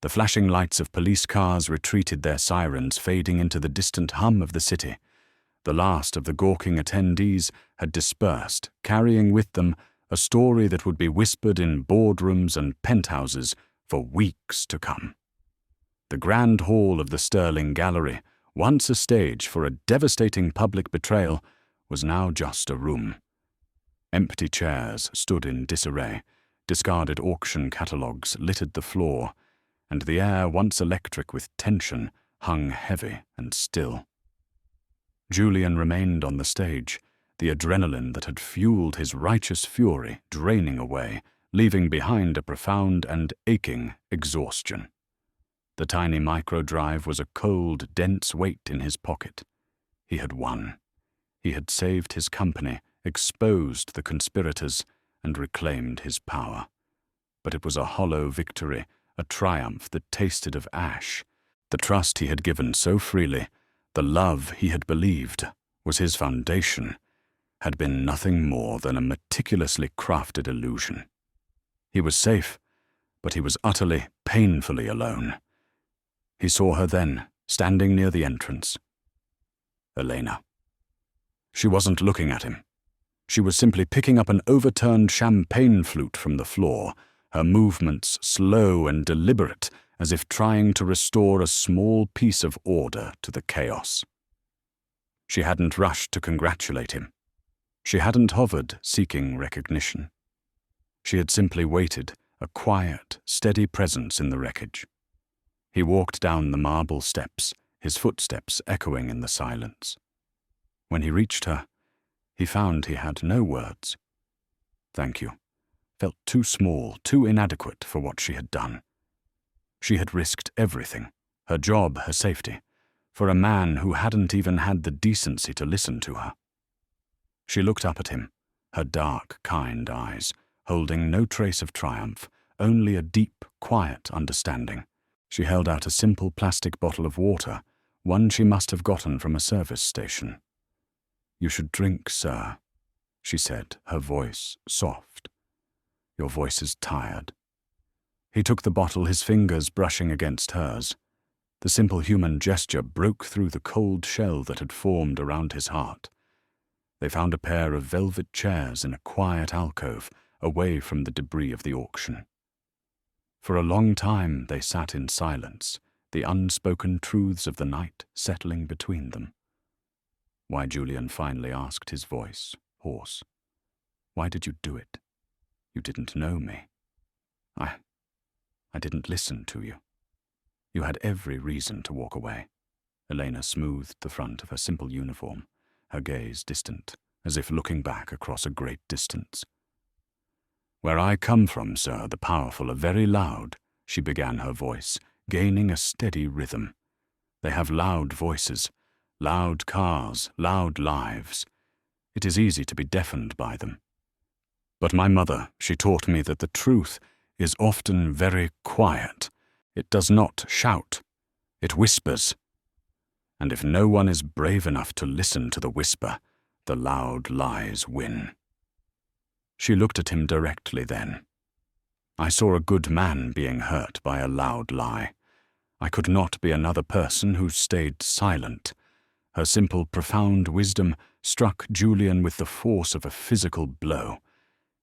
The flashing lights of police cars retreated, their sirens fading into the distant hum of the city. The last of the gawking attendees had dispersed, carrying with them a story that would be whispered in boardrooms and penthouses for weeks to come. The grand hall of the Sterling Gallery, once a stage for a devastating public betrayal, was now just a room. Empty chairs stood in disarray, discarded auction catalogues littered the floor, and the air, once electric with tension, hung heavy and still. Julian remained on the stage, the adrenaline that had fueled his righteous fury draining away, leaving behind a profound and aching exhaustion. The tiny microdrive was a cold, dense weight in his pocket. He had won. He had saved his company, exposed the conspirators, and reclaimed his power. But it was a hollow victory, a triumph that tasted of ash. The trust he had given so freely, the love he had believed was his foundation, had been nothing more than a meticulously crafted illusion. He was safe, but he was utterly, painfully alone. He saw her then, standing near the entrance. Elena. She wasn't looking at him. She was simply picking up an overturned champagne flute from the floor, her movements slow and deliberate, as if trying to restore a small piece of order to the chaos. She hadn't rushed to congratulate him. She hadn't hovered, seeking recognition. She had simply waited, a quiet, steady presence in the wreckage. He walked down the marble steps, his footsteps echoing in the silence. When he reached her, he found he had no words. Thank you. Felt too small, too inadequate for what she had done. She had risked everything, her job, her safety, for a man who hadn't even had the decency to listen to her. She looked up at him, her dark, kind eyes, holding no trace of triumph, only a deep, quiet understanding. She held out a simple plastic bottle of water, one she must have gotten from a service station. "You should drink, sir," she said, her voice soft. "Your voice is tired." He took the bottle, his fingers brushing against hers. The simple human gesture broke through the cold shell that had formed around his heart. They found a pair of velvet chairs in a quiet alcove, away from the debris of the auction. For a long time they sat in silence, the unspoken truths of the night settling between them. "Why," Julian finally asked, his voice hoarse. "Why did you do it? You didn't know me. I didn't listen to you. You had every reason to walk away." Elena smoothed the front of her simple uniform, her gaze distant, as if looking back across a great distance. "Where I come from, sir, the powerful are very loud," she began, her voice gaining a steady rhythm. "They have loud voices, loud cars, loud lives. It is easy to be deafened by them. But my mother, she taught me that the truth is often very quiet. It does not shout. It whispers. And if no one is brave enough to listen to the whisper, the loud lies win." She looked at him directly then. I saw a good man being hurt by a loud lie. I could not be another person who stayed silent. Her simple, profound wisdom struck Julian with the force of a physical blow.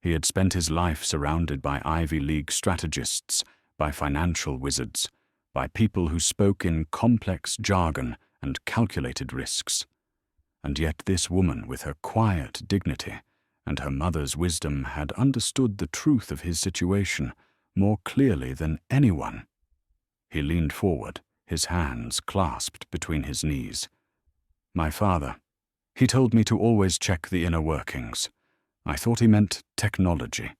He had spent his life surrounded by Ivy League strategists, by financial wizards, by people who spoke in complex jargon and calculated risks. And yet this woman, with her quiet dignity and her mother's wisdom, had understood the truth of his situation more clearly than anyone. He leaned forward, his hands clasped between his knees. "My father, he told me to always check the inner workings. I thought he meant technology.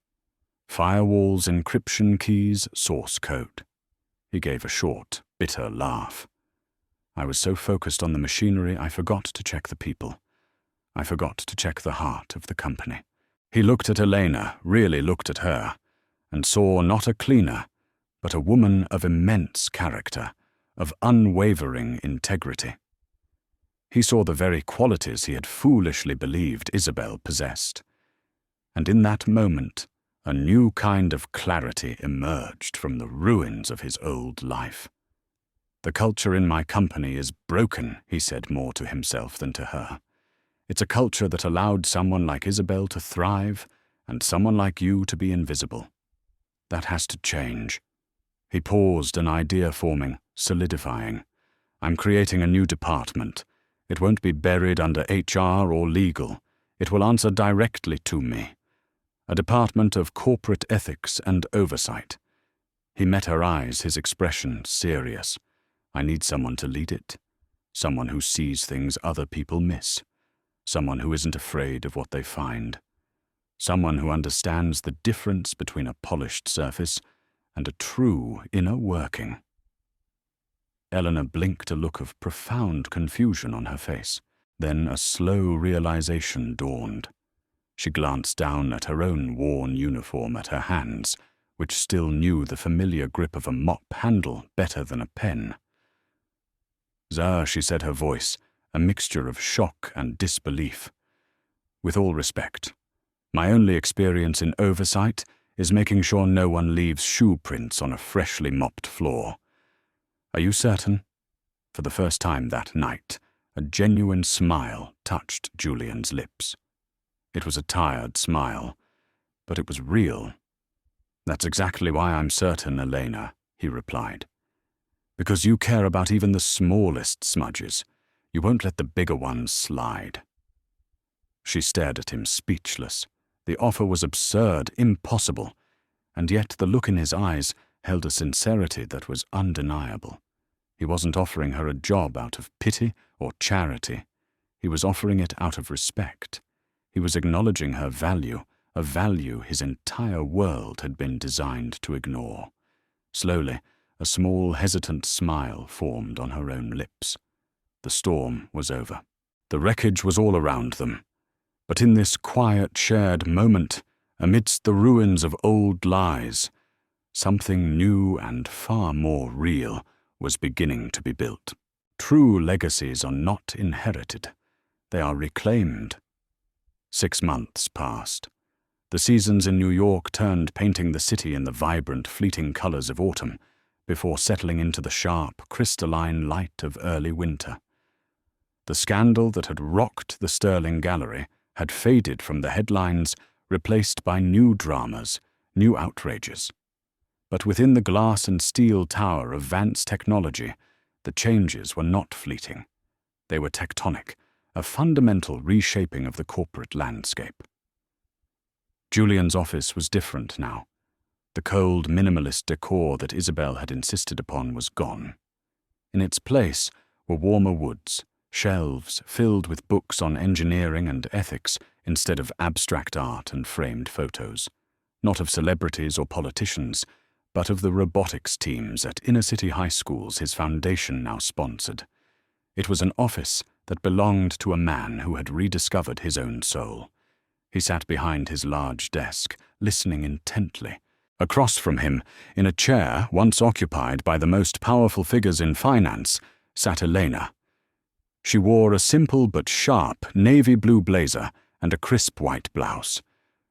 Firewalls, encryption keys, source code." He gave a short, bitter laugh. "I was so focused on the machinery, I forgot to check the people. I forgot to check the heart of the company." He looked at Elena, really looked at her, and saw not a cleaner, but a woman of immense character, of unwavering integrity. He saw the very qualities he had foolishly believed Isabel possessed. And in that moment, a new kind of clarity emerged from the ruins of his old life. "The culture in my company is broken," he said more to himself than to her. "It's a culture that allowed someone like Isabel to thrive and someone like you to be invisible. That has to change." He paused, an idea forming, solidifying. "I'm creating a new department. It won't be buried under HR or legal. It will answer directly to me. A department of corporate ethics and oversight." He met her eyes, his expression serious. "I need someone to lead it. Someone who sees things other people miss. Someone who isn't afraid of what they find. Someone who understands the difference between a polished surface and a true inner working." Eleanor blinked, a look of profound confusion on her face. Then a slow realization dawned. She glanced down at her own worn uniform, at her hands, which still knew the familiar grip of a mop handle better than a pen. "Sir," she said, her voice a mixture of shock and disbelief. "With all respect, my only experience in oversight is making sure no one leaves shoe prints on a freshly mopped floor. Are you certain?" For the first time that night, a genuine smile touched Julian's lips. It was a tired smile, but it was real. "That's exactly why I'm certain, Elena," he replied. "Because you care about even the smallest smudges. You won't let the bigger ones slide." She stared at him, speechless. The offer was absurd, impossible, and yet the look in his eyes held a sincerity that was undeniable. He wasn't offering her a job out of pity or charity. He was offering it out of respect. He was acknowledging her value, a value his entire world had been designed to ignore. Slowly, a small, hesitant smile formed on her own lips. The storm was over. The wreckage was all around them. But in this quiet, shared moment, amidst the ruins of old lies, something new and far more real was beginning to be built. True legacies are not inherited. They are reclaimed. 6 months passed. The seasons in New York turned, painting the city in the vibrant, fleeting colors of autumn, before settling into the sharp, crystalline light of early winter. The scandal that had rocked the Sterling Gallery had faded from the headlines, replaced by new dramas, new outrages. But within the glass and steel tower of Vance Technology, the changes were not fleeting. They were tectonic, a fundamental reshaping of the corporate landscape. Julian's office was different now. The cold, minimalist decor that Isabel had insisted upon was gone. In its place were warmer woods, shelves filled with books on engineering and ethics instead of abstract art and framed photos. not of celebrities or politicians, but of the robotics teams at inner-city high schools his foundation now sponsored. It was an office that belonged to a man who had rediscovered his own soul. He sat behind his large desk, listening intently. Across from him, in a chair once occupied by the most powerful figures in finance, sat Elena. She wore a simple but sharp navy blue blazer and a crisp white blouse.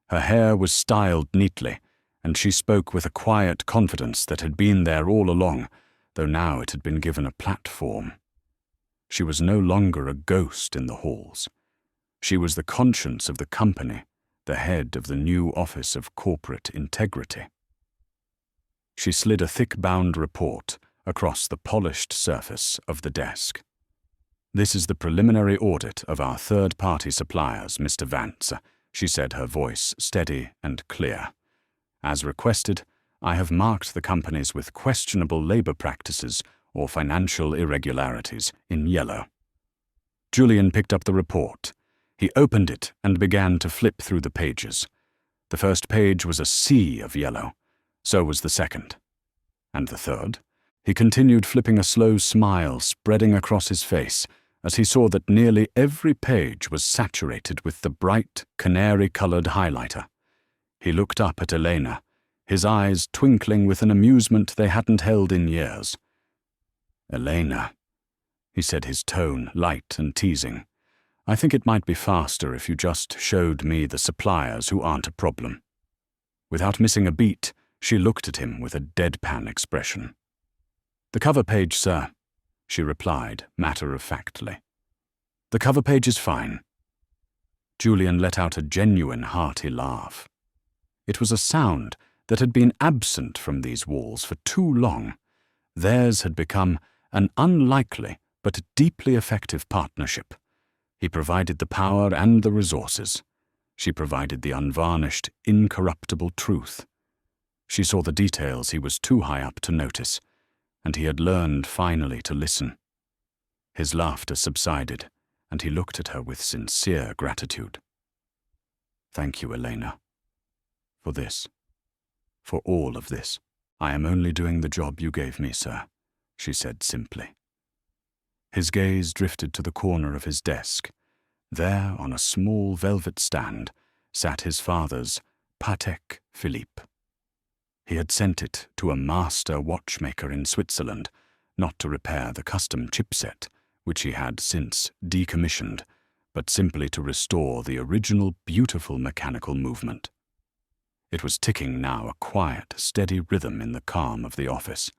Her hair was styled neatly, and she spoke with a quiet confidence that had been there all along, though now it had been given a platform. She was no longer a ghost in the halls. She was the conscience of the company, the head of the new Office of Corporate Integrity. She slid a thick-bound report across the polished surface of the desk. "This is the preliminary audit of our third-party suppliers, Mr. Vance," she said, her voice steady and clear. "As requested, I have marked the companies with questionable labor practices or financial irregularities in yellow." Julian picked up the report. He opened it and began to flip through the pages. The first page was a sea of yellow. So was the second. And the third? He continued, flipping, a slow smile spreading across his face as he saw that nearly every page was saturated with the bright, canary-colored highlighter. He looked up at Elena, his eyes twinkling with an amusement they hadn't held in years. "Elena," he said, his tone light and teasing, "I think it might be faster if you just showed me the suppliers who aren't a problem." Without missing a beat, she looked at him with a deadpan expression. "The cover page, sir," she replied matter-of-factly. "The cover page is fine." Julian let out a genuine hearty laugh. It was a sound that had been absent from these walls for too long. Theirs had become an unlikely but deeply effective partnership. He provided the power and the resources. She provided the unvarnished, incorruptible truth. She saw the details he was too high up to notice, and he had learned finally to listen. His laughter subsided, and he looked at her with sincere gratitude. "Thank you, Elena. For this. For all of this. I am only doing the job you gave me, sir," she said simply. His gaze drifted to the corner of his desk. There, on a small velvet stand, sat his father's Patek Philippe. He had sent it to a master watchmaker in Switzerland, not to repair the custom chipset, which he had since decommissioned, but simply to restore the original beautiful mechanical movement. It was ticking now, a quiet, steady rhythm in the calm of the office.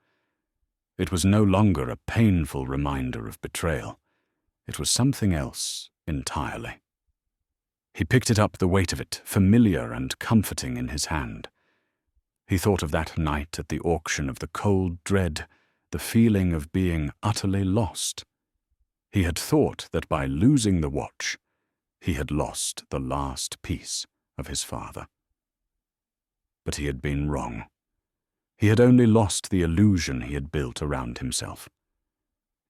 It was no longer a painful reminder of betrayal. It was something else entirely. He picked it up, the weight of it familiar and comforting in his hand. He thought of that night at the auction, of the cold dread, the feeling of being utterly lost. He had thought that by losing the watch, he had lost the last piece of his father. But he had been wrong. He had only lost the illusion he had built around himself.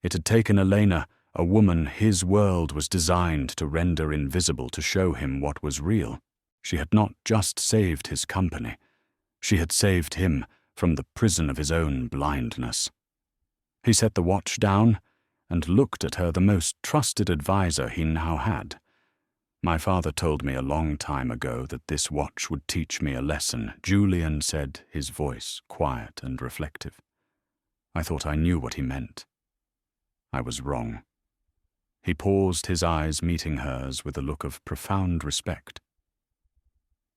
It had taken Elena, a woman his world was designed to render invisible, to show him what was real. She had not just saved his company. She had saved him from the prison of his own blindness. He set the watch down and looked at her, the most trusted advisor he now had. "My father told me a long time ago that this watch would teach me a lesson," Julian said, his voice quiet and reflective. "I thought I knew what he meant. I was wrong." He paused, his eyes meeting hers with a look of profound respect.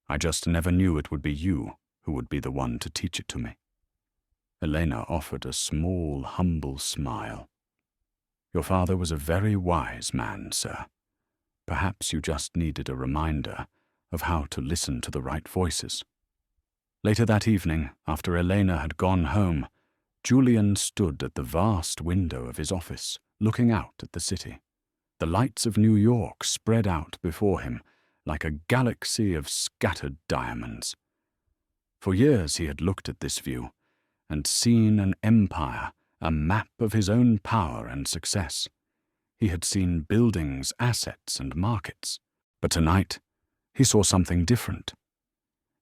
"I just never knew it would be you who would be the one to teach it to me." Elena offered a small, humble smile. "Your father was a very wise man, sir. Perhaps you just needed a reminder of how to listen to the right voices." Later that evening, after Elena had gone home, Julian stood at the vast window of his office, looking out at the city. The lights of New York spread out before him like a galaxy of scattered diamonds. For years he had looked at this view and seen an empire, a map of his own power and success. He had seen buildings, assets, and markets. But tonight, he saw something different.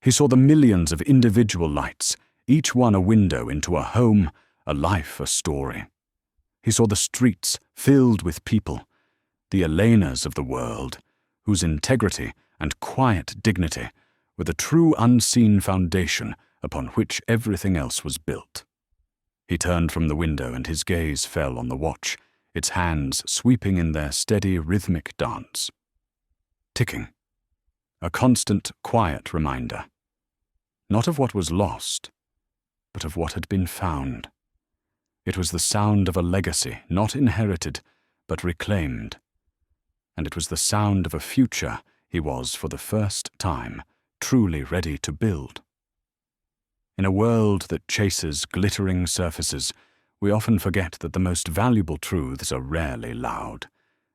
He saw the millions of individual lights, each one a window into a home, a life, a story. He saw the streets filled with people, the Elenas of the world, whose integrity and quiet dignity were the true unseen foundation upon which everything else was built. He turned from the window and his gaze fell on the watch, its hands sweeping in their steady, rhythmic dance. Ticking. A constant, quiet reminder. Not of what was lost, but of what had been found. It was the sound of a legacy, not inherited, but reclaimed. And it was the sound of a future he was, for the first time, truly ready to build. In a world that chases glittering surfaces, we often forget that the most valuable truths are rarely loud.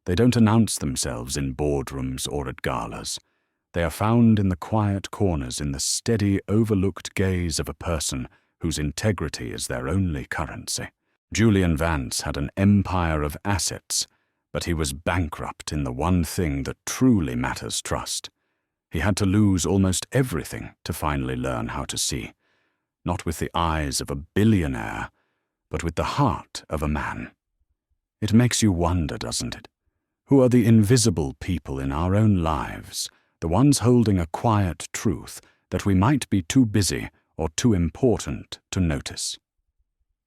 They don't announce themselves in boardrooms or at galas. They are found in the quiet corners, in the steady, overlooked gaze of a person whose integrity is their only currency. Julian Vance had an empire of assets, but he was bankrupt in the one thing that truly matters: trust. He had to lose almost everything to finally learn how to see, not with the eyes of a billionaire, but with the heart of a man. It makes you wonder, doesn't it? Who are the invisible people in our own lives, the ones holding a quiet truth that we might be too busy or too important to notice?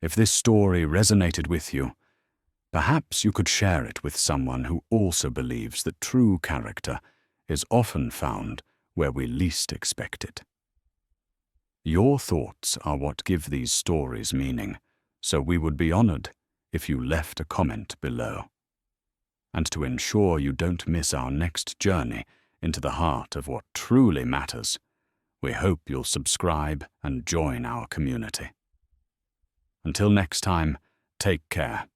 If this story resonated with you, perhaps you could share it with someone who also believes that true character is often found where we least expect it. Your thoughts are what give these stories meaning, so we would be honored if you left a comment below. And to ensure you don't miss our next journey into the heart of what truly matters, we hope you'll subscribe and join our community. Until next time, take care.